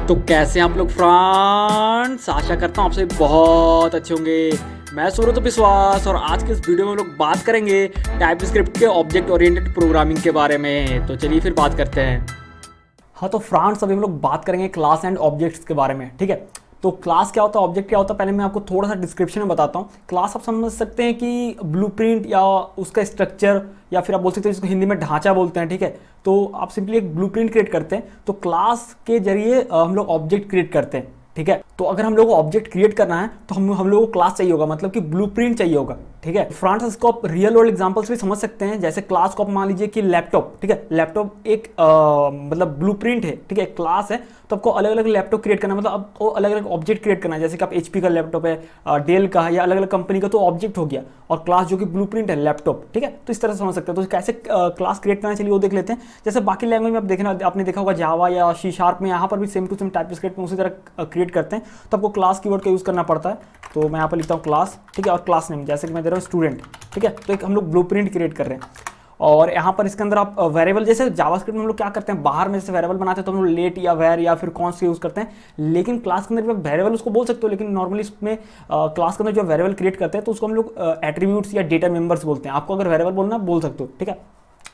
तो कैसे हैं आप लोग फ्रेंड्स। आशा करता हूँ आप सभी बहुत अच्छे होंगे। मैं सूरज विश्वास और आज के इस वीडियो में हम लोग बात करेंगे टाइपस्क्रिप्ट के ऑब्जेक्ट ओरिएंटेड प्रोग्रामिंग के बारे में। तो चलिए फिर बात करते हैं। हाँ तो फ्रेंड्स अभी हम लोग बात करेंगे क्लास एंड ऑब्जेक्ट्स के बारे में। ठीक है, तो क्लास क्या होता है, ऑब्जेक्ट क्या होता है, पहले मैं आपको थोड़ा सा डिस्क्रिप्शन में बताता हूँ। क्लास आप समझ सकते हैं कि ब्लूप्रिंट या उसका स्ट्रक्चर, या फिर आप बोल सकते हैं इसको हिंदी में ढांचा बोलते हैं। ठीक है, तो आप सिंपली एक ब्लूप्रिंट क्रिएट करते हैं, तो क्लास के जरिए हम लोग ऑब्जेक्ट क्रिएट करते हैं। ठीक है, तो अगर हम लोग को ऑब्जेक्ट क्रिएट करना है तो हम लोगों को क्लास चाहिए होगा, मतलब कि ब्लूप्रिंट चाहिए होगा। ठीक है, फ्रेंड्स इसको आप रियल वर्ल्ड एग्जांपल्स भी समझ सकते हैं। जैसे क्लास को आप मान लीजिए कि लैपटॉप, ठीक है, लैपटॉप एक मतलब ब्लूप्रिंट है। ठीक है, क्लास है, तो आपको अलग अलग लैपटॉप क्रिएट करना है, मतलब आपको अलग अलग ऑब्जेक्ट क्रिएट करना है। जैसे कि आप एचपी का लैपटॉप है, डेल का है, या अलग अलग कंपनी का, तो ऑब्जेक्ट हो गया, और क्लास जो कि ब्लूप्रिंट है लैपटॉप। ठीक है, तो इस तरह से समझ सकते हैं। तो कैसे क्लास क्रिएट करना, चलिए वो देख लेते हैं। जैसे बाकी लैंग्वेज में आप देखना, आपने देखा होगा जावा या सी शार्प में, यहाँ पर भी सेम टू सेम टाइपस्क्रिप्ट में उसी तरह क्रिएट करते हैं। तो आपको क्लास कीवर्ड का यूज़ करना पड़ता है। तो मैं यहाँ पर लिखता हूँ क्लास, ठीक है, और क्लास नेम जैसे कि मैं दे रहा हूँ स्टूडेंट। ठीक है, तो एक हम लोग ब्लूप्रिंट क्रिएट कर रहे हैं। और यहाँ पर इसके अंदर आप वेरिएबल, जैसे जावास्क्रिप्ट में हम लोग क्या करते हैं, बाहर में जैसे वेरिएबल बनाते हैं तो हम लोग लेट या वेर या फिर कॉन्स्ट यूज़ करते हैं। लेकिन क्लास के अंदर भी वेरिएबल उसको बोल सकते हो, लेकिन नॉर्मली इसमें क्लास के अंदर जो वेरिएबल क्रिएट करते हैं तो उसको हम लोग एट्रीब्यूट्स या डेटा मेंबर्स बोलते हैं। आपको अगर वेरिएबल बोलना बोल सकते हो, ठीक है,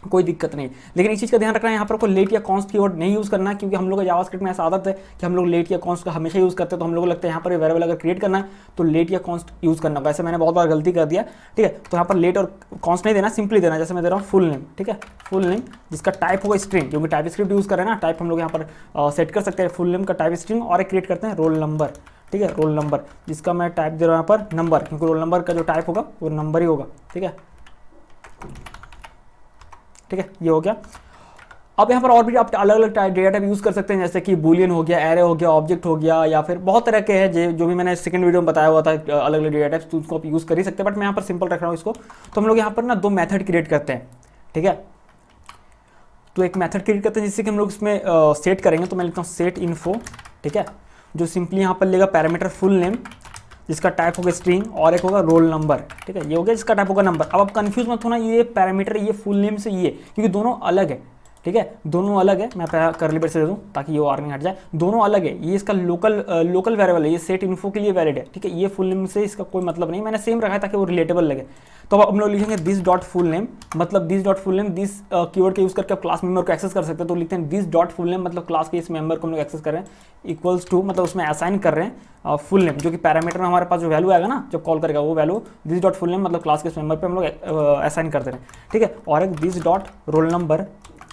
कोई दिक्कत नहीं। लेकिन इस चीज़ का ध्यान रखना है, यहाँ पर कोई लेट या कॉन्स्ट कीवर्ड नहीं यूज़ करना है, क्योंकि हम लोग का जावास्क्रिप्ट में ऐसा आदत है कि हम लोग लेट या कॉन्स्ट का हमेशा यूज़ करते हैं। तो हम लोग को लगता है यहाँ पर वेरिएबल अगर क्रिएट करना है तो लेट या कॉन्स्ट यूज़ करना होगा। ऐसे मैंने बहुत बार गलती कर दिया। ठीक है, तो यहाँ पर लेट और कॉन्स्ट नहीं देना, सिंपली देना। जैसे मैं दे रहा हूँ फुल नेम, ठीक है, फुल नेम जिसका टाइप होगा स्ट्रिंग, क्योंकि टाइपस्क्रिप्ट यूज़ करें ना, टाइप हम लोग यहाँ पर सेट कर सकते हैं। फुल नेम का टाइप स्ट्रिंग, और एक क्रिएट करते हैं रोल नंबर। ठीक है, रोल नंबर जिसका मैं टाइप दे रहा हूँ यहाँ पर नंबर, क्योंकि रोल नंबर का जो टाइप होगा वो नंबर ही होगा। ठीक है, ठीक है, ये हो गया। अब यहाँ पर और भी आप अलग अलग डेटा टाइप यूज़ कर सकते हैं, जैसे कि बूलियन हो गया, एरे हो गया, ऑब्जेक्ट हो गया, या फिर बहुत तरह के हैं जो भी मैंने सेकंड वीडियो में बताया हुआ था अलग अलग डेटा टाइप्स, तो उसको आप यूज़ कर ही सकते हैं। बट मैं यहाँ पर सिंपल रख रहा हूँ इसको। तो हम लोग यहाँ पर ना दो मेथड क्रिएट करते हैं। ठीक है, तो एक मेथड क्रिएट करते हैं जिससे कि हम लोग इसमें सेट करेंगे। तो मैं लिखता हूँ सेट इन्फो, ठीक है, जो सिंपली यहाँ पर लेगा पैरामीटर फुल नेम जिसका टाइप होगा स्ट्रिंग, और एक होगा रोल नंबर। ठीक है, ये हो गया जिसका टाइप होगा नंबर। अब आप कंफ्यूज मत होना, ये पैरामीटर ये फुल नेम से ये, क्योंकि दोनों अलग है। ठीक है, दोनों अलग है। मैं करली ब्रेस से दे दूँ ताकि ये वार्निंग हट जाए। दोनों अलग है, ये इसका लोकल वेरिएबल है, ये सेट इन्फो के लिए वैलिड है। ठीक है, ये फुल नेम से इसका कोई मतलब नहीं, मैंने सेम रखा है ताकि वो रिलेटेबल लगे। तो अब हम लोग लिखेंगे दिस डॉट फुल नेम, मतलब this dot full name, this keyword का यूज़ करके आप क्लास मेंबर को एक्सेस कर सकते हैं। तो लिखते हैं दिस डॉट फुल नेम, मतलब क्लास के इस मेंबर को हम लोग एक्सेस कर रहे हैं, इक्वल्स टू, मतलब उसमें असाइन कर रहे हैं फुल नेम, जो कि पैरामीटर में हमारे पास जो वैल्यू आएगा ना जब कॉल करेगा, वो value this dot full name मतलब क्लास के इस मेंबर पे हम लोग असाइन कर दे रहे हैं। ठीक है, और एक this dot roll number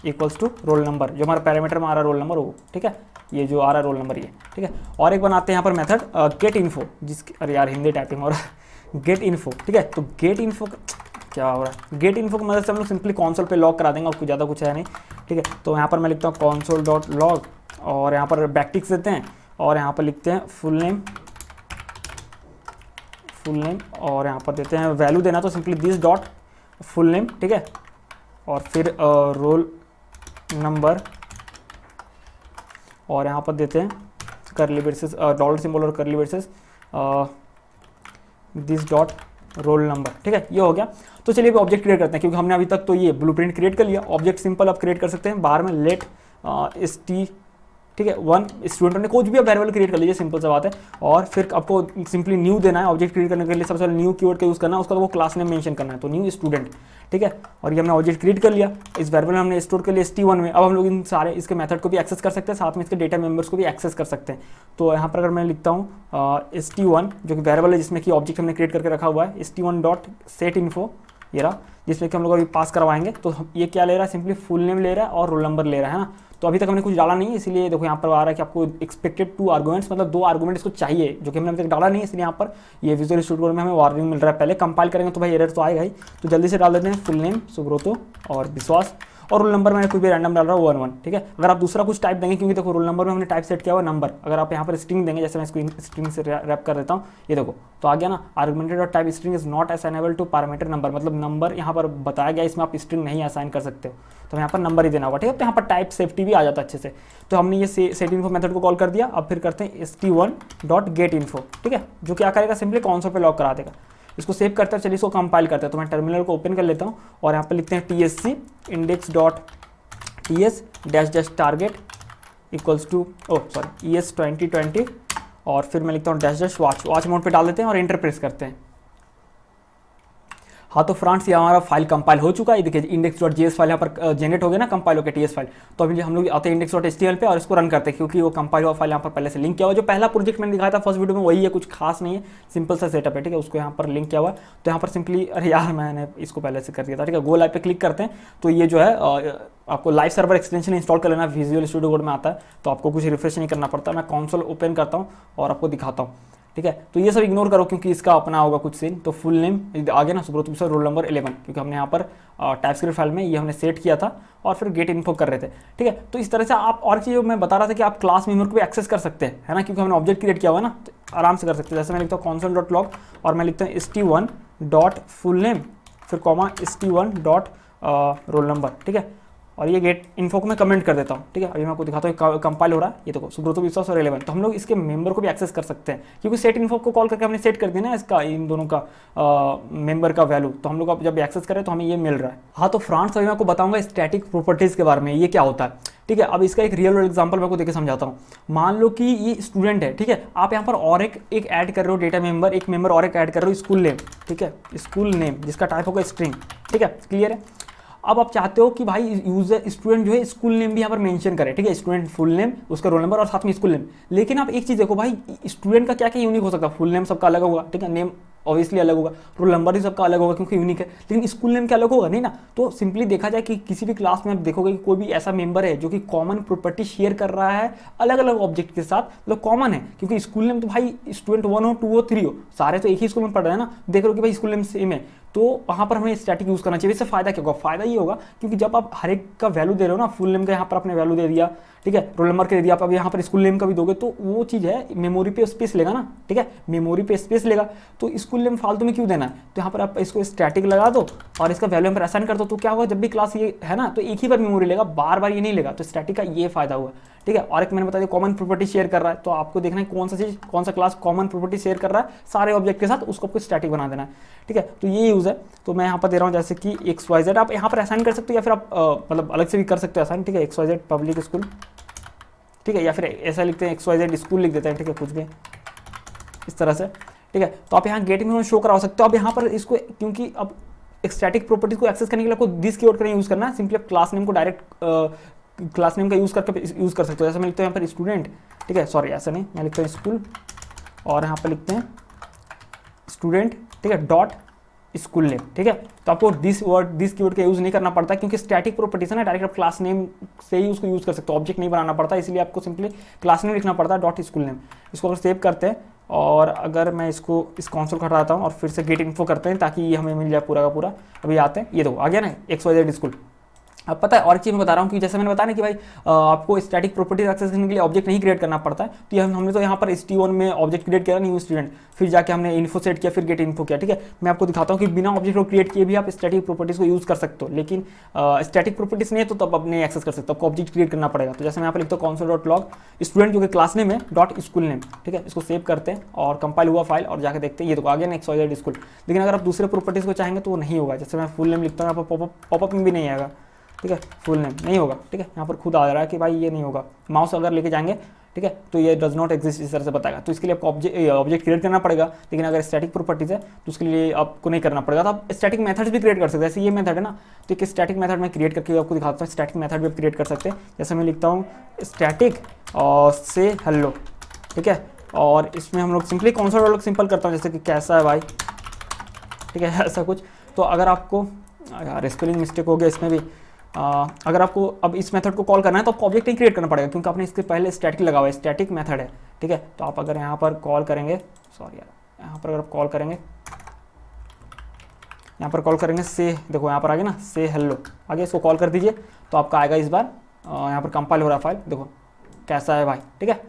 equals to roll number, जो हमारा पैरामीटर में आ रहा है रोल नंबर वो। ठीक है, ये जो आ रहा है रोल नंबर ये। ठीक है, और एक बनाते हैं यहाँ पर मेथड गेट इन्फो, जिसके अरे यार हिंदी टाइपिंग हो रहा है, गेट इन्फो। ठीक है, तो गेट इन्फो क्या हो रहा है, गेट इन्फो की मदद से हम लोग सिंपली कॉन्सोल पे लॉग करा देंगे, और कुछ ज़्यादा कुछ है नहीं। ठीक है, तो यहाँ पर मैं लिखता हूँ कॉन्सोल डॉट लॉग, और यहाँ पर बैकटिक्स देते हैं, और यहाँ पर लिखते हैं फुल नेम, और यहाँ पर देते हैं वैल्यू देना तो simply this dot full name. ठीक है, और फिर रोल नंबर, और यहाँ पर देते हैं करली ब्रेसेस, डॉलर सिंबल और करली braces, this dot roll number. ठीक है, ये हो गया। तो चलिए अभी ऑब्जेक्ट क्रिएट करते हैं, क्योंकि हमने अभी तक तो ये ब्लूप्रिंट क्रिएट कर लिया। ऑब्जेक्ट सिंपल आप क्रिएट कर सकते हैं, बाहर में लेट st, ठीक है, वन स्टूडेंट ने कुछ भी आप वेरिएबल क्रिएट कर लीजिए, सिंपल सा बात है। और फिर आपको सिंपली न्यू देना है। ऑब्जेक्ट क्रिएट करने के लिए सबसे पहले न्यू कीवर्ड का यूज़ करना है, उसका वो क्लास नेम मेंशन करना है, तो न्यू स्टूडेंट। ठीक है, और ये हमने ऑब्जेक्ट क्रिएट कर लिया, इस वेरिएबल में हमने स्टोर कर लिया st1 में। अब हम लोग इन सारे इसके मेथड को भी एक्सेस कर सकते हैं, साथ में इसके डेटा मेंबर्स को भी एक्सेस कर सकते हैं। तो यहाँ पर अगर मैं लिखता हूँ st1, जो कि वेरिएबल है जिसमें कि ऑब्जेक्ट हमने क्रिएट करके रखा हुआ है, st1 डॉट सेट इन्फो, ये रहा, जिसमें कि हम लोग अभी पास करवाएंगे। तो ये क्या ले रहा है, सिंपली फुल नेम ले रहा है और रोल नंबर ले रहा है ना। तो अभी तक हमने कुछ डाला नहीं है, इसीलिए देखो यहाँ पर आ रहा है कि आपको एक्सपेक्टेड 2 आर्गुमेंट्स, मतलब 2 आर्गुमेंट इसको चाहिए, जो कि हमने अभी तक डाला नहीं है, इसलिए यहाँ पर ये विजुअल स्टूडियो में हमें वार्निंग मिल रहा है। पहले कंपाइल करेंगे तो भाई एरर तो आएगा ही, तो जल्दी से डाल देते हैं फुल नेम सुब्रतो और विश्वास, और रोल नंबर मैंने कोई भी रैंडम डाल रहा हूँ 11। ठीक है, अगर आप दूसरा कुछ टाइप देंगे, क्योंकि देखो रोल नंबर में हमने टाइप सेट किया हुआ नंबर, अगर आप यहाँ पर स्ट्रिंग देंगे, जैसे मैं इसको स्ट्रिंग से रैप कर देता हूँ, ये देखो तो आ गया ना, argumented type string is not assignable to parameter number, मतलब नंबर यहाँ पर बताया गया, इसमें आप स्ट्रिंग नहीं असाइन कर सकते हो, तो यहाँ पर नंबर ही देना होगा। ठीक है, तो यहाँ पर टाइप सेफ्टी भी आ जाता है अच्छे से। तो हमने ये सेट इन्फो मेथड को कॉल कर दिया। अब फिर करते हैं st1 डॉट गेट इन्फो, ठीक है, जो क्या करेगा, सिंपली कॉन्सोल पे लॉग करा देगा। इसको सेव करते हैं, चलिए इसको कंपाइल करते हैं। तो मैं टर्मिनल को ओपन कर लेता हूँ, और यहाँ पर लिखते हैं tsc index dot ts dash dash target equals to ES2020 और फिर मैं लिखता हूँ डैश डैश वॉच मोड पे डाल देते हैं और एंटर प्रेस करते हैं। हाँ तो फ्रेंड्स ये हमारा फाइल कंपाइल हो चुका है। देखिए index.js फाइल यहाँ पर जनरेट हो गया ना, कंपाइल होकर टीएस फाइल। तो अभी हम लोग आते हैं index.html पे और इसको रन करते हैं, क्योंकि वो कंपाइल हुआ फाइल यहाँ पर पहले से लिंक किया हुआ। जो पहला प्रोजेक्ट मैंने दिखाया था फर्स्ट वीडियो में वही है, कुछ खास नहीं है, सिंपल सा सेटअप है, ठीक है। उसको यहाँ पर लिंक किया हुआ। तो यहाँ पर सिंपली, अरे यार मैंने इसको पहले से कर दिया था, ठीक है। गो लाइव पे क्लिक करते हैं तो ये जो है आपको लाइव सर्वर एक्सटेंशन इंस्टॉल कर लेना, विजुअल स्टूडियो कोड में आता है, तो आपको कुछ रिफ्रेश नहीं करना पड़ता। मैं कंसोल ओपन करता हूँ और आपको दिखाता हूँ, ठीक है। तो ये सब इग्नोर करो क्योंकि इसका अपना होगा कुछ सीन। तो फुल नेम आगे ना सुब्रत विश्वास रोल नंबर 11, क्योंकि हमने यहाँ पर टाइपस्क्रिप्ट फाइल में ये हमने सेट किया था और फिर गेट इन्फो कर रहे थे, ठीक है। तो इस तरह से आप और चीज़ मैं बता रहा था कि आप क्लास मेम्बर को भी एक्सेस कर सकते हैं, है ना, क्योंकि हमने ऑब्जेक्ट क्रिएट किया हुआ है ना, तो आराम से कर सकते हैं। जैसे मैं लिखता हूँ console.log और मैं लिखता हूँ st1.fullname फिर कॉमा st1.roll number, ठीक है। और ये गेट इन्फो को मैं कमेंट कर देता हूँ, ठीक है। अभी मैं आपको दिखाता हूँ कंपाइल हो रहा है। ये देखो सुब्रत विश्वास और 11, तो हम लोग इसके मेंबर को भी एक्सेस कर सकते हैं, क्योंकि सेट इन्फो को कॉल करके हमने सेट कर दिया ना इसका, इन दोनों का मेंबर का वैल्यू। तो हम लोग अब जब एक्सेस करें तो हमें ये मिल रहा है। हाँ तो फ्रेंड्स अभी मैं आपको बताऊंगा स्टैटिक प्रॉपर्टीज के बारे में, ये क्या होता है, ठीक है। अब इसका एक रियल वर्ल्ड एग्जांपल मैं आपको देके समझाता हूँ। मान लो कि ये स्टूडेंट है, ठीक है। आप यहाँ पर और एक ऐड कर रहे हो डेटा मेंबर, एक मेंबर और एक ऐड कर रहे हो स्कूल नेम, ठीक है, स्कूल नेम जिसका टाइप होगा स्ट्रिंग, ठीक है, क्लियर है। अब आप चाहते हो कि भाई यूजर स्टूडेंट जो है स्कूल नेम भी यहाँ पर मेंशन करे, ठीक है, स्टूडेंट फुल नेम, उसका रोल नंबर और साथ में स्कूल नेम। लेकिन आप एक चीज़ देखो भाई, स्टूडेंट का क्या क्या यूनिक हो सकता है, फुल नेम सबका अलग होगा, ठीक है, नेम ऑब्वियसली अलग होगा, रोल नंबर भी सबका अलग होगा क्योंकि यूनिक है, लेकिन स्कूल नेम क्या अलग होगा नहीं ना। तो सिंपली देखा जाए कि किसी भी क्लास में आप देखोगे कि कोई भी ऐसा मेंबर है जो कि कॉमन प्रॉपर्टी शेयर कर रहा है अलग अलग ऑब्जेक्ट के साथ, मतलब कॉमन है, क्योंकि स्कूल नेम तो भाई स्टूडेंट 1 हो 2 हो 3 हो, सारे तो एक ही स्कूल में पढ़ रहे हैं ना, देख रहे हो कि भाई स्कूल नेम सेम है, तो वहाँ पर हमें स्टैटिक यूज़ करना चाहिए। इससे फायदा क्या होगा, फायदा ये होगा क्योंकि जब आप हर एक का वैल्यू दे रहे हो ना, फुल नेम का यहाँ पर आपने वैल्यू दे दिया, ठीक है, रोल नंबर के दे दिया, आप अब यहाँ पर स्कूल नेम का भी दोगे तो वो चीज़ है मेमोरी पे स्पेस लेगा ना, ठीक है, मेमोरी पे स्पेस लेगा। तो स्कूल नेम फालतू में क्यों देना है, तो यहाँ पर आप इसको स्टैटिक लगा दो और इसका वैल्यू यहाँ पर असाइन कर दो, तो क्या होगा, जब भी क्लास ये है ना तो एक ही बार मेमोरी लेगा, बार बार ये नहीं लेगा। तो स्टैटिक का ये फायदा हुआ, ठीक है। और एक मैंने बता दिया कॉमन प्रॉपर्टी शेयर कर रहा है, तो आपको देखना है कौन सा चीज़, कौन सा क्लास कॉमन प्रॉपर्टी शेयर कर रहा है सारे ऑब्जेक्ट के साथ, उसको आपको स्टैटिक बना देना है, ठीक है। तो ये यूज़ है। तो मैं यहाँ पर दे रहा हूँ जैसे कि XYZ, आप यहाँ पर असाइन कर सकते हो या फिर आप मतलब अलग से भी कर सकते हो असाइन, ठीक है, XYZ पब्लिक स्कूल, ठीक है, या फिर ऐसा लिखते हैं XYZ स्कूल लिख देते हैं, ठीक है, कुछ भी इस तरह से, ठीक है। तो आप यहाँ गेट में शो करा सकते हो। अब यहाँ पर इसको क्योंकि अब स्टैटिक प्रॉपर्टीज को एक्सेस करने के लिए आपको दिस कीवर्ड का यूज़ करना है, सिंपली आप क्लास नेम को डायरेक्ट क्लास नेम का यूज़ करके यूज़ कर सकते हो। जैसे मैं लिखता हूँ यहाँ पर स्टूडेंट, ठीक है, सॉरी ऐसा नहीं, मैं लिखता हूँ स्कूल और यहाँ पर लिखते हैं स्टूडेंट, ठीक है, डॉट स्कूल नेम, ठीक है। तो आपको दिस कीवर्ड का यूज़ नहीं करना पड़ता क्योंकि स्टैटिक प्रॉपर्टीज है ना, डायरेक्ट आप क्लास नेम से ही उसको यूज़ कर सकते हो, ऑब्जेक्ट नहीं बनाना पड़ता, इसलिए आपको सिंपली क्लास नेम लिखना पड़ता है डॉट स्कूल नेम। इसको अगर सेव करते हैं और अगर मैं इसको इस कंसोल हटाता हूँ और फिर से गेट इन्फो करते हैं ताकि ये हमें मिल जाए पूरा का पूरा। अभी आते हैं, ये देखो आ गया ना XYZ स्कूल। अब पता है और चीज़ मैं बता रहा हूँ कि जैसे मैंने बताया ना कि भाई आपको स्टैटिक प्रॉपर्टीज एक्सेस करने के लिए ऑब्जेक्ट नहीं क्रिएट करना पड़ता है। तो हमने तो यहाँ पर st1 में ऑब्जेक्ट क्रिएट किया न्यू स्टूडेंट, फिर जाके हमने इन्फो सेट किया, फिर गेट इन्फो किया, ठीक है। मैं आपको दिखाता हूँ कि बिना ऑब्जेक्ट को क्रिएट किए भी आप स्टैटिक प्रॉपर्टीज को यूज़ कर सकते हो, लेकिन स्टैटिक प्रॉपर्टीज नहीं है तो तब आप नहीं एक्सेस कर सकते, आपको ऑब्जेक्ट क्रिएट करना पड़ेगा। तो जैसे मैं यहाँ पर लिखता हूँ console.log स्टूडेंट जो कि क्लास नेम है डॉट स्कूल नेम, ठीक है। इसको सेव करते हैं और कंपाइल हुआ फाइल और जाकर देखते हैं, ये तो आ गया ना XYZ स्कूल। लेकिन अगर आप दूसरे प्रॉपर्टीज को चाहेंगे तो वो नहीं होगा। जैसे मैं फुल नेम लिखता हूँ यहाँ पर पॉपअप में भी नहीं आएगा, ठीक है, फुल नेम नहीं होगा, ठीक है। यहाँ पर खुद आ रहा है कि भाई ये नहीं होगा, माउस अगर लेके जाएंगे, ठीक है, तो ये डज नॉट एग्जिस्ट इस तरह से बताएगा। तो इसके लिए आपको ऑब्जेक्ट क्रिएट करना पड़ेगा, लेकिन अगर स्टैटिक प्रॉपर्टीज है तो उसके लिए आपको नहीं करना पड़ेगा। तो आप स्टैटिक मेथड्स भी क्रिएट कर सकते हैं, जैसे ये मेथड है ना, तो एक स्टैटिक मेथड में क्रिएट करके आपको दिखाता हूँ। स्टैटिक मेथड भी आप क्रिएट कर सकते हैं। जैसे मैं लिखता हूँ स्टैटिक और से हेलो, ठीक है, और इसमें हम लोग सिंपली console.log सिंपल करता हूँ, जैसे कि कैसा है भाई, ठीक है, ऐसा कुछ। तो अगर आपको यार स्पेलिंग मिस्टेक हो गया इसमें भी, अगर आपको अब इस मेथड को कॉल करना है तो आपको ऑब्जेक्ट नहीं क्रिएट करना पड़ेगा क्योंकि आपने इसके पहले स्टैटिक लगा हुआ है, स्टैटिक मेथड है, ठीक है। तो आप अगर यहाँ पर कॉल करेंगे, सॉरी यार, यहाँ पर अगर आप कॉल करेंगे, यहाँ पर कॉल करेंगे से, देखो यहाँ पर आ गया ना से हेलो, आगे इसको कॉल कर दीजिए तो आपका आएगा। इस बार यहाँ पर कंपाइल हो रहा है फाइल, देखो कैसा है भाई, ठीक है,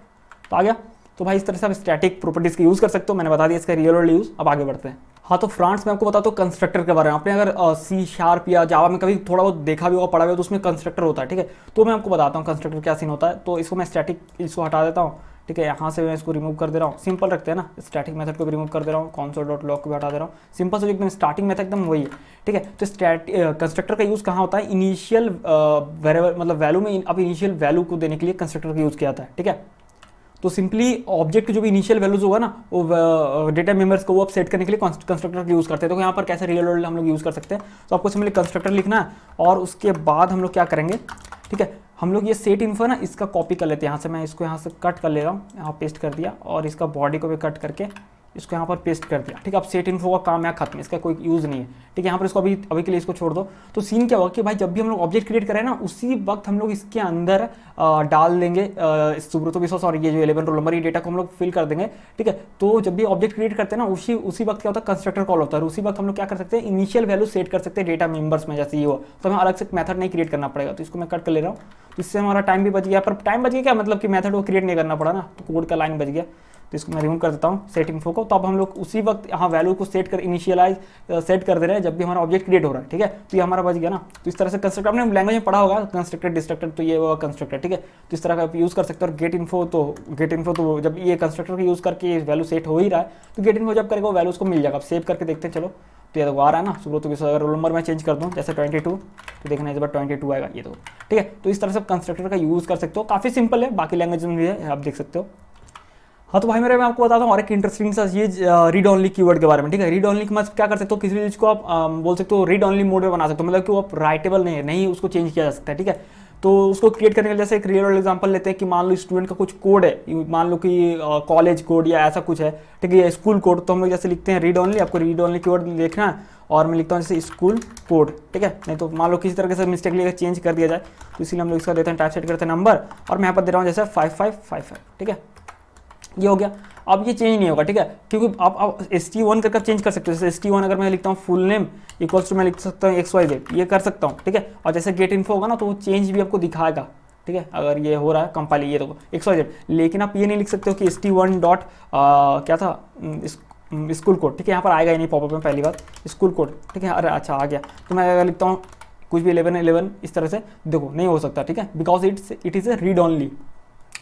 तो आ गया। तो भाई इस तरह से आप स्टैटिक प्रॉपर्टीज का यूज़ कर सकते हो, मैंने बता दिया इसका रियल वर्ल्ड यूज़। अब आगे बढ़ते हैं। हाँ तो फ्रेंड्स मैं आपको बताता हूँ कंस्ट्रक्टर के बारे में। आपने अगर C# या जावा में कभी थोड़ा बहुत देखा भी होगा, पढ़ा भी हो, तो उसमें कंस्ट्रक्टर होता है, ठीक है। तो मैं आपको बताता हूँ कंस्ट्रक्टर क्या सीन होता है। तो इसको मैं स्टैटिक इसको हटा देता हूँ, ठीक है। यहाँ से मैं इसको रिमूव कर दे रहा हूँ, सिंपल रखते हैं ना, स्टैटिक मेथड को भी रिमूव कर दे रहा हूँ, console.log को भी हटा दे रहा हूँ, सिंपल से एकदम स्टार्टिंग मेथड एकदम वही है, ठीक है। तो कंस्ट्रक्टर का यूज़ कहाँ होता है, इनिशियल वेरिएबल मतलब वैल्यू में, अब इनिशियल वैल्यू को देने के लिए कंस्ट्रक्टर का यूज़ किया जाता है, ठीक है। तो सिंपली ऑब्जेक्ट के जो भी इनिशियल वैल्यूज होगा ना, वो डेटा मेंबर्स को वो आप सेट करने के लिए कंस्ट्रक्टर का यूज़ करते हैं। तो यहाँ पर कैसे रियल वर्ल्ड हम लोग यूज़ कर सकते हैं, तो आपको सिंपली कंस्ट्रक्टर लिखना है और उसके बाद हम लोग क्या करेंगे, ठीक है, हम लोग ये सेट इन्फो ना इसका कॉपी कर लेते हैं, यहाँ से मैं इसको यहाँ से कट कर ले रहा हूँ, यहाँ पेस्ट कर दिया और इसका बॉडी को भी कट करके इसको यहाँ पर पेस्ट कर दिया, ठीक है। अब सेट इन्फो का काम यहाँ खत्म, इसका कोई यूज़ नहीं है, ठीक है। यहाँ पर इसको अभी के लिए इसको छोड़ दो। तो सीन क्या होगा कि भाई जब भी हम लोग ऑब्जेक्ट क्रिएट करें ना, उसी वक्त हम लोग इसके अंदर डाल देंगे सुब्रतो विश्वास और ये जो 11 रोल नंबर, ये डेटा को हम लोग फिल कर देंगे, ठीक है। तो जब भी ऑब्जेक्ट क्रिएट करते हैं ना, उसी वक्त क्या होता है, कंस्ट्रक्टर कॉल होता है, उसी वक्त हम लोग क्या कर सकते हैं, इनिशियल वैल्यू सेट कर सकते हैं डेटा मेंबर्स में, जैसे ये हो, तो हमें अलग से मेथड नहीं क्रिएट करना पड़ेगा। तो इसको मैं कट कर ले रहा हूँ, तो इससे हमारा टाइम भी बच गया, पर टाइम बच गया क्या मतलब कि मेथड को क्रिएट नहीं करना पड़ा ना, तो कोड का लाइन बच गया। तो इसको मैं रिमूव कर देता हूँ सेट इन्फो को। तो अब हम लोग उसी वक्त यहाँ वैल्यू को सेट कर इनिशियलाइज सेट कर दे रहे हैं जब भी हमारा ऑब्जेक्ट क्रिएट हो रहा है, ठीक है। तो ये हमारा बच गया ना। तो इस तरह से कंस्ट्रक्टर आपने लैंग्वेज में पढ़ा होगा, कंस्ट्रक्टर डिस्ट्रक्टर, तो ये वो कंस्ट्रक्टर, ठीक है। तो इस तरह का आप यूज़ कर सकते हो। और गेट इन्फो तो जब ये कंस्ट्रक्टर का यूज़ करके वैल्यू सेट हो ही रहा है, तो गेट इन्फो जब करेगा वो वैल्यू उसको मिल जाएगा। अब सेव करके देखते हैं, चलो। तो ये देखो आ रहा है ना सुब्रतो विश्वास। अगर रोल नंबर मैं चेंज कर दूँ जैसे 22, तो देखना इस बार 22 आएगा, ये देखो, ठीक है। तो इस तरह से कंस्ट्रक्टर का यूज़ कर सकते हो, काफ़ी सिंपल है, बाकी लैंग्वेज में भी है, आप देख सकते हो। हाँ तो भाई मेरे मैं आपको बताता हूँ और एक इंटरेस्टिंग सा ये रीड ऑनली कीवर्ड के बारे में, ठीक है। रीड ऑनली का मतलब क्या कर सकते हो, किसी भी चीज़ को आप बोल सकते हो रीड ऑनली मोड में बना सकते हो, मतलब कि वो आप राइटेबल नहीं उसको चेंज किया जा सकता है, ठीक है। तो उसको क्रिएट करने के लिए जैसे एक रियल वर्ल्ड एग्जांपल लेते हैं कि मान लो स्टूडेंट का कुछ कोड है, मान लो कि कॉलेज कोड या ऐसा कुछ है, ठीक है, स्कूल कोड। तो हम लोग जैसे लिखते हैं रीड ऑनली, आपको रीड ऑनली कीवर्ड देखना है और मैं लिखता हूँ जैसे स्कूल कोड, ठीक है। नहीं तो मान लो किसी तरह से मिस्टेकली अगर चेंज कर दिया जाए, तो इसीलिए हम लोग इसका देते हैं टाइप सेट करते हैं नंबर, और मैं यहाँ पर दे रहा हूँ जैसे 5555, ठीक है। ये हो गया। अब ये चेंज नहीं होगा, ठीक है, क्योंकि आप ST1 करके चेंज कर सकते हो। जैसे ST1 अगर मैं लिखता हूँ फुल नेम इक्वल्स टू मैं लिख सकता हूँ XYZ, ये कर सकता हूँ, ठीक है। और जैसे गेट इन्फो होगा ना, तो वो चेंज भी आपको दिखाएगा, ठीक है, अगर ये हो रहा है कंपाइल, ये देखो XYZ। लेकिन आप ये नहीं लिख सकते हो कि ST1 डॉट क्या था स्कूल कोड, ठीक है, यहाँ पर आएगा ही नहीं पॉपअप में, पहली बात स्कूल कोड, ठीक है। अरे अच्छा आ गया, तो मैं अगर लिखता हूँ कुछ भी 11 इस तरह से, देखो नहीं हो सकता, ठीक है, because it is A read only,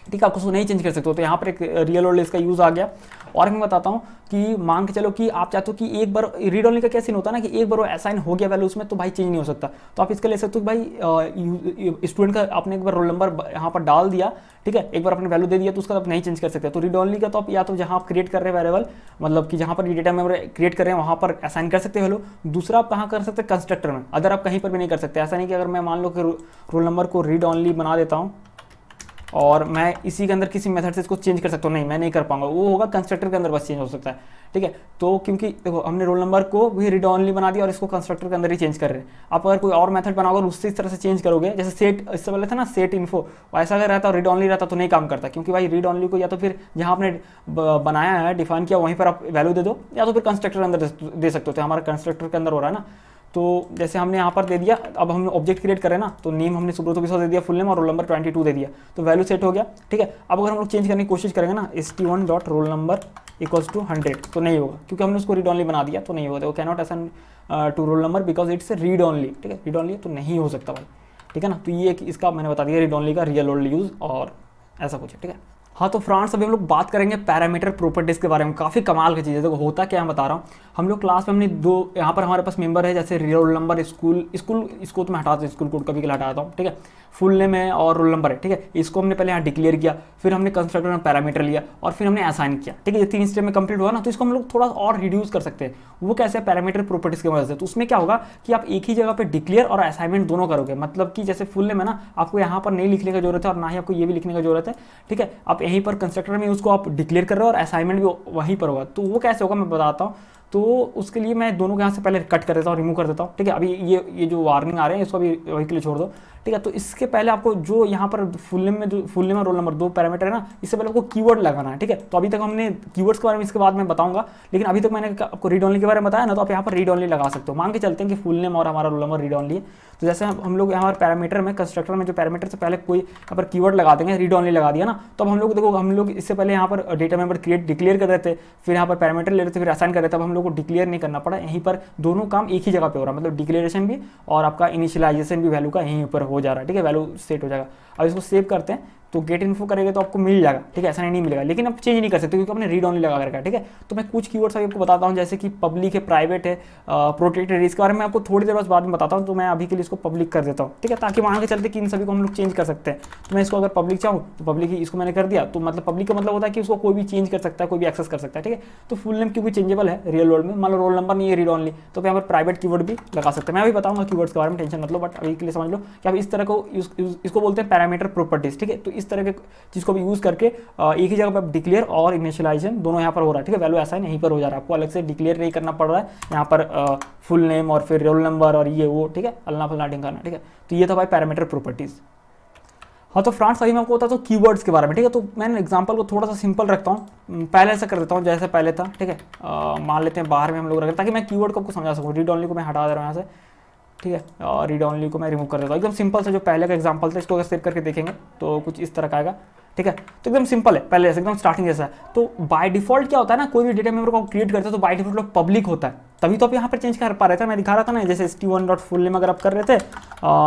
ठीक है, आप उसको नहीं चेंज कर सकते हो। तो यहाँ पर एक रियल वर्ल्ड इसका यूज़ आ गया। और मैं बताता हूँ कि मान के चलो कि आप चाहते हो कि एक बार रीड ऑनली का क्या सीन होता है ना, कि एक बार वो असाइन हो गया वैल्यू उसमें, तो भाई चेंज नहीं हो सकता। तो आप इसका ले सकते हो कि भाई स्टूडेंट का आपने एक बार रोल नंबर यहाँ पर डाल दिया, ठीक है, एक बार अपने वैल्यू दे दिया, तो उसका आप नहीं चेंज कर सकते। तो रीड ऑनली का तो आप या तो जहाँ आप क्रिएट कर रहे हैं वेरिएबल, मतलब कि जहाँ पर डेटा मेंबर क्रिएट कर रहे हैं वहाँ पर असाइन कर सकते हैं वैल्यू। दूसरा आप कहाँ कर सकते हैं, कंस्ट्रक्टर में, अदर आप कहीं पर भी नहीं कर सकते। ऐसा नहीं कि अगर मैं मान लो कि रोल नंबर को रीड ऑनली बना देता हूँ और मैं इसी के अंदर किसी मेथड से इसको चेंज कर सकता हूँ, नहीं मैं नहीं कर पाऊंगा, वो होगा कंस्ट्रक्टर के अंदर बस चेंज हो सकता है, ठीक है। तो क्योंकि देखो हमने रोल नंबर को भी रीड ऑनली बना दिया और इसको कंस्ट्रक्टर के अंदर ही चेंज कर रहे हैं। आप अगर कोई और मेथड बनाओगे और उससे इस तरह से चेंज करोगे, जैसे सेट इससे पहले था ना सेट इन्फो, ऐसा अगर रहता रीड ऑनली रहता तो नहीं काम करता, क्योंकि भाई रीड ऑनली को या तो फिर जहाँ आपने बनाया है डिफाइन किया वहीं पर आप वैल्यू दे दो, या तो फिर कंस्ट्रक्टर के अंदर दे सकते हो। तो हमारा कंस्ट्रक्टर के अंदर हो रहा है ना, तो जैसे हमने यहाँ पर दे दिया, अब हम ऑब्जेक्ट क्रिएट करें ना, तो नेम हमने सुब्रतो विश्वास दे दिया, फुल नेम और रोल नंबर 22 दे दिया, तो वैल्यू सेट हो गया, ठीक है। अब अगर हम लोग चेंज करने की कोशिश करेंगे ना ST1 dot roll number equals to 100, तो नहीं होगा, क्योंकि हमने उसको रीड ऑनली बना दिया, तो नहीं होगा। वो cannot assign to roll number because it's read only, ठीक है, रीड ऑनली तो नहीं हो सकता भाई, ठीक है ना। तो ये इसका मैंने बता दिया रीड ऑनली का रियल वर्ल्ड यूज़ और ऐसा कुछ है, ठीक है। हाँ तो फ्रेंड्स अभी हम लोग बात करेंगे पैरामीटर प्रॉपर्टीज़ के बारे में। काफ़ी कमाल की चीज़ है, देखो होता क्या मैं बता रहा हूँ। हम लोग क्लास में हमने दो, यहाँ पर हमारे पास मेंबर है जैसे रोल नंबर स्कूल इसको तो मैं हटाता हूँ, स्कूल कोड कभी कभी हटाता हूँ, ठीक है। फुल नेम है और रोल नंबर है, ठीक है। इसको हमने पहले यहाँ डिक्लेयर किया, फिर हमने कंस्ट्रक्टर में पैरामीटर लिया और फिर हमने असाइन किया, ठीक है। ये 3 स्टेप में कंप्लीट हुआ ना, तो इसको हम लोग थोड़ा और रिड्यूस कर सकते हैं। वो कैसे, पैरामीटर प्रॉपर्टीज़ की मदद से। तो उसमें क्या होगा कि आप एक ही जगह पर डिक्लेयर और असाइनमेंट दोनों करोगे, मतलब कि जैसे फुल नेम है ना, आपको यहाँ पर नहीं लिखने की जरूरत है और ना ही आपको ये भी लिखने की जरूरत है, ठीक है। आप यहीं पर कंस्ट्रक्टर में उसको आप डिक्लेयर कर रहे हो और असाइनमेंट भी वहीं पर होगा। तो वो कैसे होगा मैं बताता हूँ। तो उसके लिए मैं दोनों के यहाँ से पहले कट कर देता हूँ, रिमूव कर देता हूँ, ठीक है। अभी ये जो वार्निंग आ रहे हैं इसको अभी वही के लिए छोड़ दो, ठीक है। तो इसके पहले आपको जो यहाँ पर फुल नेम और रोल नंबर 2 पैरामीटर है ना, इससे पहले आपको कीवर्ड लगाना है, ठीक है। तो अभी तक हमने कीवर्ड्स के बारे में इसके बाद में बताऊंगा, लेकिन अभी तक मैंने आपको रीड ऑनली के बारे में बताया ना, तो आप यहाँ पर रीड ऑनली लगा सकते हो। मान के चलते हैं कि फुल नेम और हमारा रोल नंबर रीड ऑनली है, तो जैसे हम लोग यहाँ पर पैरामीटर में कंस्ट्रक्टर में जो पैरामीटर से पहले कोई यहाँ पर कीवर्ड लगा देंगे, रीड ऑनली लगा दिया ना, तो अब हम लोग देखो हम लोग इससे पहले यहाँ पर डेटा मेंबर डिक्लेयर कर रहे थे, फिर यहाँ पर पैरामीटर ले रहे थे, फिर असाइन कर रहे थे। अब हम लोग को डिक्लेयर नहीं करना पड़ा, यहीं पर दोनों काम एक ही जगह पे हो रहा है, मतलब डिक्लेरेशन भी और आपका इनिशियलाइजेशन भी वैल्यू का यहीं पर हो जा रहा है, ठीक है। वैल्यू सेट हो जाएगा। अब इसको सेव करते हैं, तो गेट इन्फो करेंगे तो आपको मिल जाएगा, ठीक है, ऐसा नहीं मिलेगा, लेकिन आप चेंज नहीं कर सकते क्योंकि आपने रीड ऑनली लगा रखा है, ठीक है। तो मैं कुछ कीवर्ड्स अभी आपको बताता हूँ, जैसे कि पब्लिक है, प्राइवेट है, प्रोटेक्टेड, इसके बारे में आपको थोड़ी देर बाद में बताता हूँ। तो मैं अभी के लिए इसको पब्लिक कर देता हूँ, ठीक है, ताकि मान के चलते कि इन सभी को हम लोग चेंज कर सकते हैं। तो मैं इसको अगर पब्लिक चाहूँ तो पब्लिक ही इसको मैंने कर दिया, तो मतलब पब्लिक का मतलब होता है कि उसको कोई भी चेंज कर सकता है, कोई भी एक्सेस कर सकता है, ठीक है। तो फुल नेम क्योंकि चेंजेबल है रियल वर्ल्ड में, मान लो रोल नंबर नहीं है, रीड ऑनली, तो यहाँ पर प्राइवेट कीवर्ड भी लगा सकते हैं। मैं अभी बताऊंगा कीवर्ड्स के बारे में, टेंशन मतलब, बट अभी के लिए समझ लो कि आप इस तरह को इसको बोलते हैं पैरामीटर प्रॉपर्टीज, ठीक है। तो इस तरह के चीज को भी यूज करके एक ही जगह पर डिक्लेयर और इनिशियलाइजेशन दोनों यहाँ पर हो रहा है, ठीक है। वैल्यू ऐसा यहीं पर हो जा रहा है, आपको अलग से डिक्लेयर नहीं करना पड़ रहा है यहाँ पर फुल नेम और फिर रोल नंबर और ये वो, ठीक है, अल्लाह फल्ला ढिंकाना, ठीक है। तो ये था भाई पैरामीटर प्रॉपर्टीज। हाँ तो फ्रेंड्स अभी मैं आपको बताता हूँ कीवर्ड्स के बारे में, ठीक है। तो मैंने एग्जांपल को थोड़ा सा सिंपल रखता हूँ, पहले ऐसा कर देता हूँ जैसे पहले था, ठीक है। मान लेते हैं बाहर में हम लोग रखें ताकि मैं कीवर्ड को आपको समझा सकूँ। रीड ऑनली को मैं हटा दे रहा हूँ यहाँ से, ठीक है, और रीड ऑनली को मैं रिमूव कर देता हूँ। एकदम सिंपल से जो पहले का एग्जांपल था इसको अगर सेव करके देखेंगे तो कुछ इस तरह का आएगा, ठीक है। तो एकदम सिंपल है, पहले जैसे एकदम स्टार्टिंग जैसा है। तो बाय डिफॉल्ट क्या होता है ना, कोई भी डेटा मेंबर को क्रिएट करते हैं तो बाय डिफॉल्ट पब्लिक होता है, तभी तो आप यहाँ पर चेंज कर पा रहे थे। मैं दिखा रहा था ना, जैसे st1.fullname अगर आप कर रहे थे,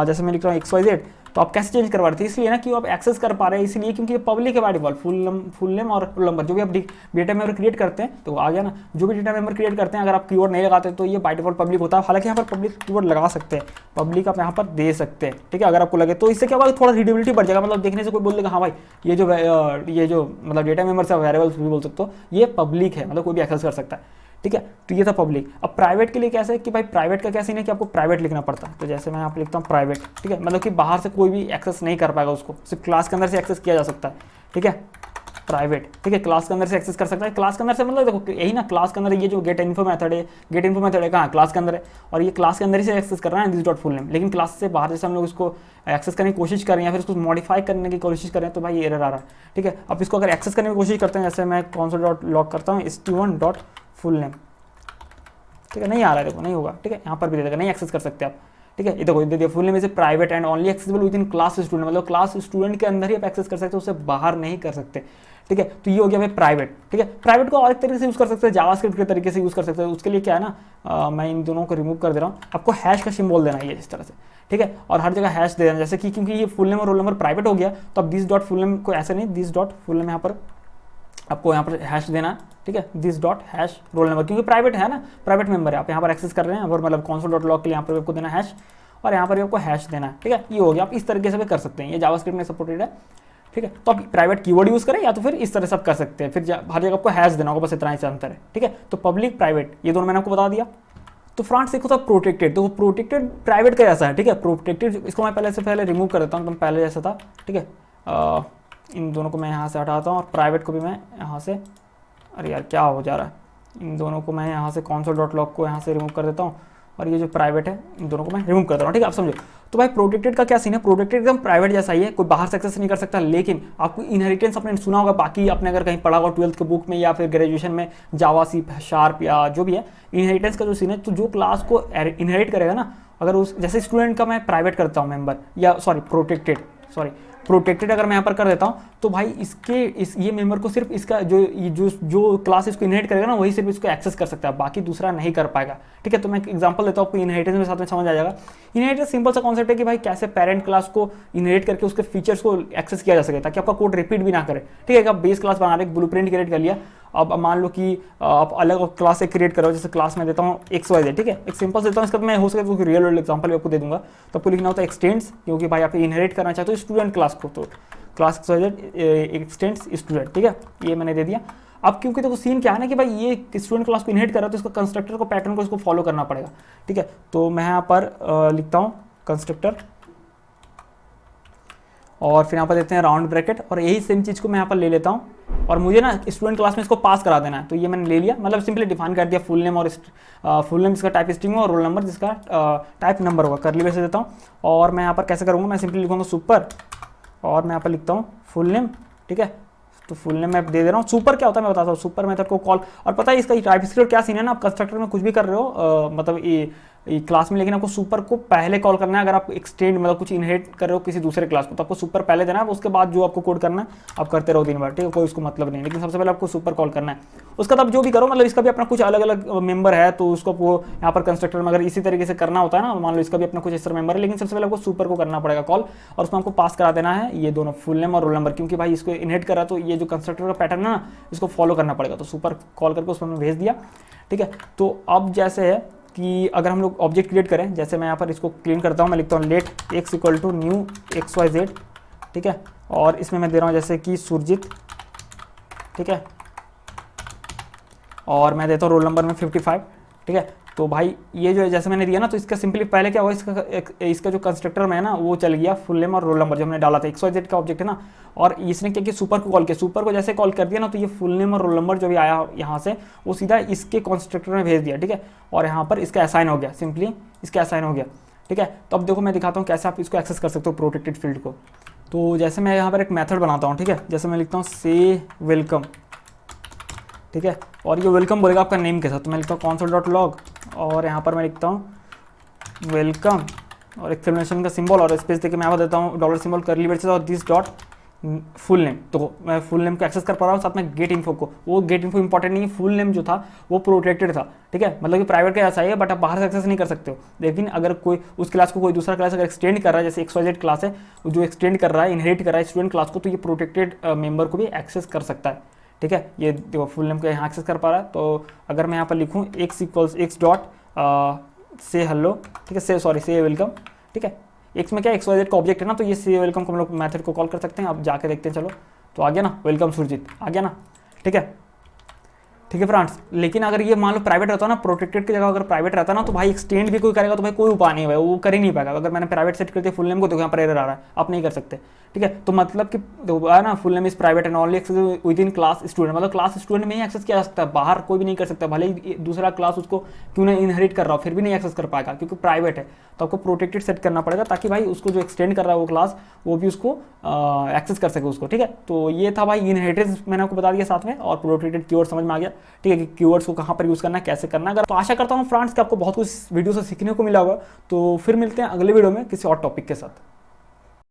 जैसे मैं लिख रहा हूँ XYZ, तो आप कैसे चेंज करवा रहे थे, इसलिए ना कि आप एक्सेस कर पा रहे हैं, इसलिए क्योंकि ये पब्लिक है बाय डिफॉल्ट। फुल नेम और रोल नंबर जो भी आप डेटा मेंबर क्रिएट करते हैं, तो आ गया ना, जो भी डेटा मेंबर क्रिएट करते हैं अगर आप कीवर्ड नहीं लगाते तो ये बाय डिफॉल्ट पब्लिक होता है। हालांकि यहाँ पर पब्लिक कीवर्ड लगा सकते हैं, पब्लिक आप यहाँ पर दे सकते हैं, ठीक है, अगर आपको लगे तो। इससे क्या होगा, थोड़ा रीडेबिलिटी बढ़ जाएगा, मतलब देखने से कोई बोल देगा हाँ भाई ये जो मतलब डेटा मेंबर से वेरिएबल्स भी बोल सकते हो, ये पब्लिक है, मतलब कोई भी एक्सेस कर सकता है, ठीक है। तो ये था पब्लिक। अब प्राइवेट के लिए कैसे है कि भाई प्राइवेट का क्या सीन है कि आपको प्राइवेट लिखना पड़ता है। तो जैसे मैं यहाँ पे लिखता हूँ प्राइवेट, ठीक है, मतलब कि बाहर से कोई भी एक्सेस नहीं कर पाएगा उसको, सिर्फ क्लास के अंदर से एक्सेस किया जा सकता है, ठीक है, प्राइवेट, ठीक है, क्लास के अंदर से एक्सेस कर सकता है। क्लास के अंदर से मतलब देखो यही ना, क्लास के अंदर ये जो गेट इन्फो मेथड है, गेट इन्फो मेथड है कहाँ, क्लास के अंदर है, और ये क्लास के अंदर ही से एक्सेस कर रहा है दिस डॉट फुल नेम। लेकिन क्लास से बाहर जैसे हम लोग इसको एक्सेस करने की कोशिश कर रहे हैं या फिर इसको मॉडिफाई करने की कोशिश कर रहे हैं तो भाई एरर आ रहा है, ठीक है। अब इसको अगर एक्सेस करने की कोशिश करते हैं, जैसे मैं कौन-सा डॉट लॉक करता हूँ st1.fullname, ठीक है, नहीं आ रहा है, देखो नहीं होगा, ठीक है, यहाँ पर भी दे देगा, नहीं एक्सेस कर सकते आप, ठीक है। ये देखो दे दिया full name is private and only accessible with in class student, मतलब क्लास स्टूडेंट के अंदर ही आप एक्सेस कर सकते हो, उससे बाहर नहीं कर सकते, ठीक है। तो ये हो गया भाई प्राइवेट, ठीक है। प्राइवेट को और एक तरीके से यूज कर सकते हैं, जावास्क्रिप्ट के तरीके से यूज कर सकते हैं। उसके लिए क्या है ना, मैं इन दोनों को रिमूव कर दे रहा हूँ, आपको हैश का सिंबल देना है इस तरह से, ठीक है, और हर जगह हैश दे देना, जैसे कि क्योंकि ये फुल नेम और रोल नंबर प्राइवेट हो गया तो अब दिस डॉट फुल नेम को ऐसे नहीं, दिस डॉट फुल नेम यहाँ पर आपको यहाँ पर हैश देना है, ठीक है, this dot hash roll number, क्योंकि प्राइवेट है ना, प्राइवेट मेंबर है, आप यहाँ पर एक्सेस कर रहे हैं, और मतलब console डॉट लॉग के लिए यहाँ पर आपको देना हैश, और यहाँ पर भी आपको हैश देना है, ठीक है। ये हो गया, आप इस तरीके से भी कर सकते हैं, ये जावास्क्रिप्ट में सपोर्टेड है, ठीक है। तो आप प्राइवेट कीवर्ड यूज करें या तो फिर इस तरह से आप कर सकते हैं, फिर हर जगह आपको हैश देना होगा, बस इतना ही अंतर है, ठीक है। तो पब्लिक प्राइवेट ये दोनों मैंने आपको बता दिया। तो फ्रेंड्स देखो था प्रोटेक्टेड, तो प्रोटेक्टेड प्राइवेट का जैसा है, ठीक है। प्रोटेक्टेड इसको मैं पहले से पहले रिमूव कर देता हूँ, एकदम पहले जैसा था, ठीक है। इन दोनों को मैं यहाँ से हटाता हूँ और प्राइवेट को भी मैं यहाँ से, अरे यार क्या हो जा रहा है, इन दोनों को मैं यहाँ से console डॉट लॉग को यहाँ से रिमूव कर देता हूँ, और ये जो प्राइवेट है इन दोनों को मैं रिमूव कर दे रहा हूँ, ठीक है, आप समझो। तो भाई प्रोटेक्टेड का क्या सीन है, प्रोटेक्टेड एकदम प्राइवेट जैसा ही है, कोई बाहर से एक्सेस नहीं कर सकता, लेकिन आपको इनहेरिटेंस आपने सुना होगा, बाकी आपने अगर कहीं पढ़ा होगा 12th के बुक में या फिर ग्रेजुएशन में जावा सी शार्प या जो भी है, इनहेरिटेंस का जो सीन है, तो जो क्लास को इनहेरिट करेगा ना, अगर उस जैसे स्टूडेंट का मैं प्राइवेट करता हूँ मेंबर, या प्रोटेक्टेड अगर मैं यहाँ पर कर देता हूँ, तो भाई ये मेंबर को सिर्फ इसका जो क्लास इसको इनहेरिट करेगा ना, वही सिर्फ इसको एक्सेस कर सकता है, बाकी दूसरा नहीं कर पाएगा, ठीक है। तो मैं एक एग्जांपल देता हूँ आपको, इनहेरिटेंस के साथ में समझ आ जाएगा। इनहेरिटेंस सिंपल सा कॉन्सेप्ट है कि भाई कैसे पेरेंट क्लास को इनहेरिट करके उसके फीचर्स को एक्सेस किया जा सके, ताकि आपका कोड रिपीट भी ना करे, ठीक है। आप बेस क्लास बना रहे, ब्लूप्रिंट क्रिएट कर लिया, अब मान लो कि आप अलग क्लास से क्रिएट करो, जैसे क्लास में देता हूँ XYZ, ठीक है, एक सिंपल देता हूँ, इसका मैं हो सके तो रियल वर्ल्ड एग्जांपल भी आपको दे दूंगा। तो आपको लिखना होता है एक्सटेंड्स, क्योंकि भाई आप इनहेरिट करना चाहते हो स्टूडेंट क्लास को, तो क्लास XYZ एक्सटेंड्स स्टूडेंट, ठीक है, ये मैंने दे दिया। अब क्योंकि देखो सीन क्या है ना कि भाई ये स्टूडेंट क्लास को इनहेरिट कर रहा है, तो इसका कंस्ट्रक्टर को पैटर्न को इसको फॉलो करना पड़ेगा, ठीक है। तो मैं यहाँ पर लिखता हूँ कंस्ट्रक्टर, और फिर यहाँ पर देते हैं राउंड ब्रैकेट, और यही सेम चीज़ को मैं यहाँ पर ले लेता हूँ, और मुझे ना स्टूडेंट क्लास में इसको पास करा देना है। तो ये मैंने ले लिया, मतलब सिंपली डिफाइन कर दिया फुल नेम, और फुल नेम जिसका टाइप स्ट्रिंग हो, और रोल नंबर जिसका टाइप नंबर होगा, करली वैसे देता हूँ। और मैं यहाँ पर कैसे करूँगा, मैं सिंपली लिखूँगा सुपर, और मैं यहाँ पर लिखता हूँ फुल नेम, ठीक है। तो फुल नेम मैं दे दे रहा हूँ। सुपर क्या होता है मैं बताता हूँ, सुपर मेथड को कॉल, और पता है इसका टाइपस्क्रिप्ट क्या सीन है ना, आप कंस्ट्रक्टर में कुछ भी कर रहे हो, मतलब ये क्लास में, लेकिन आपको सुपर को पहले कॉल करना है। अगर आप एक्सटेंड मतलब कुछ इनहेरिट कर रहे हो किसी दूसरे क्लास को, तो आपको सुपर पहले देना है, उसके बाद जो आपको कोड करना है आप करते रहो 3 बार, ठीक है, कोई उसको मतलब नहीं, लेकिन सबसे पहले आपको सुपर कॉल करना है। उसका तब जो भी करो, मतलब इसका भी अपना कुछ अलग अलग मेंबर है, तो उसको वो यहाँ पर कंस्ट्रक्टर में अगर इसी तरीके से करना होता है ना, मान लो इसका भी अपना कुछ एक्स्ट्रा मेंबर है, लेकिन सबसे पहले आपको सुपर को करना पड़ेगा कॉल, और उसमें आपको पास करा देना है ये दोनों फुल नेम और रोल नंबर, क्योंकि भाई इसको इनहेरिट करा तो ये जो कंस्ट्रक्टर का पैटर्न है ना, इसको फॉलो करना पड़ेगा। तो सुपर कॉल करके उसमें भेज दिया, ठीक है। तो अब जैसे है कि अगर हम लोग ऑब्जेक्ट क्रिएट करें, जैसे मैं यहाँ पर इसको क्लीन करता हूँ, मैं लिखता हूँ let x equal to new XYZ, ठीक है, और इसमें मैं दे रहा हूँ जैसे कि सुरजीत, ठीक है, और मैं देता हूँ रोल नंबर में 55, ठीक है। तो भाई ये जो है जैसे मैंने दिया ना, तो इसका सिंपली पहले क्या हुआ, इसका जो कंस्ट्रक्टर में है ना वो चल गया फुल नेम और रोल नंबर जो हमने डाला था, XYZ का ऑब्जेक्ट है ना, और इसने क्या किया, सुपर को कॉल किया। सुपर को जैसे कॉल कर दिया ना, तो ये फुल नेम और रोल नंबर जो भी आया यहाँ से वो सीधा इसके कंस्ट्रक्टर में भेज दिया, ठीक है, और यहाँ पर इसका असाइन हो गया, सिंपली इसका असाइन हो गया, ठीक है। तो अब देखो मैं दिखाता हूँ कैसे आप इसको एक्सेस कर सकते हो प्रोटेक्टेड फील्ड को। तो जैसे मैं यहाँ पर एक मेथड बनाता हूँ, ठीक है, जैसे मैं लिखता हूँ से वेलकम, ठीक है, और ये वेलकम बोलेगा आपका नेम के साथ, तो मैं लिखता हूँ console.log, और यहाँ पर मैं लिखता हूँ वेलकम और एक्सक्लेमेशन का सिंबल और स्पेस देके मैं यहाँ पर देता हूँ डॉलर सिंबल करली ब्रेसेस और दिस डॉट फुल नेम। तो मैं फुल नेम को एक्सेस कर पा रहा हूँ, साथ में गेट इन्फो को। वो गेट इन्फो इंपॉर्टेंट नहीं है, फुल नेम जो था वो प्रोटेक्टेड था, ठीक है, मतलब कि प्राइवेट का ऐसा ही है, बट आप बाहर से एक्सेस नहीं कर सकते हो। लेकिन अगर कोई उस क्लास को कोई दूसरा क्लास अगर एक्सटेंड कर रहा है, जैसे XYZ क्लास है जो एक्सटेंड कर रहा है, इनहेरिट कर रहा है स्टूडेंट क्लास को, तो ये प्रोटेक्टेड मेंबर को भी एक्सेस कर सकता है, ठीक है। ये देखो फुल नेम को यहाँ एक्सेस कर पा रहा है। तो अगर मैं यहाँ पर लिखूँ x डॉट से हेलो, ठीक है, से वेलकम, ठीक है, एक्स में क्या XYZ का ऑब्जेक्ट है ना, तो ये से वेलकम को हम लोग मेथड को कॉल कर सकते हैं। अब जाके देखते हैं, चलो, तो आ गया ना वेलकम सुरजीत, आ गया ना, ठीक है, ठीक है फ्रेंड्स। लेकिन अगर ये मान लो प्राइवेट रहता ना, प्रोटेक्टेड की जगह अगर प्राइवेट रहता ना, तो भाई एक्सटेंड भी कोई करेगा तो भाई कोई उपाय नहीं है, वो कर ही नहीं पाएगा। अगर मैंने प्राइवेट सेट कर दिया फुल नेम को, तो यहाँ पर एरर आ रहा है, आप नहीं कर सकते, ठीक है। तो मतलब कि है ना, full name is private and only access within class student, मतलब क्लास स्टूडेंट में ही एक्सेस किया जा सकता है, बाहर कोई भी नहीं कर सकता, भले ही दूसरा क्लास उसको क्यों ना इनहेरिट कर रहा हो, फिर भी नहीं एक्सेस कर पाएगा, क्योंकि प्राइवेट है। तो आपको प्रोटेक्टेड सेट करना पड़ेगा, ताकि भाई उसको जो एक्सटेंड कर रहा है वो क्लास, वो भी उसको एक्सेस कर सके उसको, ठीक है। तो ये था भाई इनहेरिटेंस, मैंने आपको बता दिया साथ में, और प्रोटेक्टेड कीवर्ड समझ में आ गया, ठीक है, कि कीवर्ड्स को कहाँ पर यूज़ करना है, कैसे करना है। अगर तो आशा करता हूँ फ्रेंड्स कि आपको बहुत कुछ वीडियो से सीखने को मिला होगा। तो फिर मिलते हैं अगले वीडियो में किसी और टॉपिक के साथ।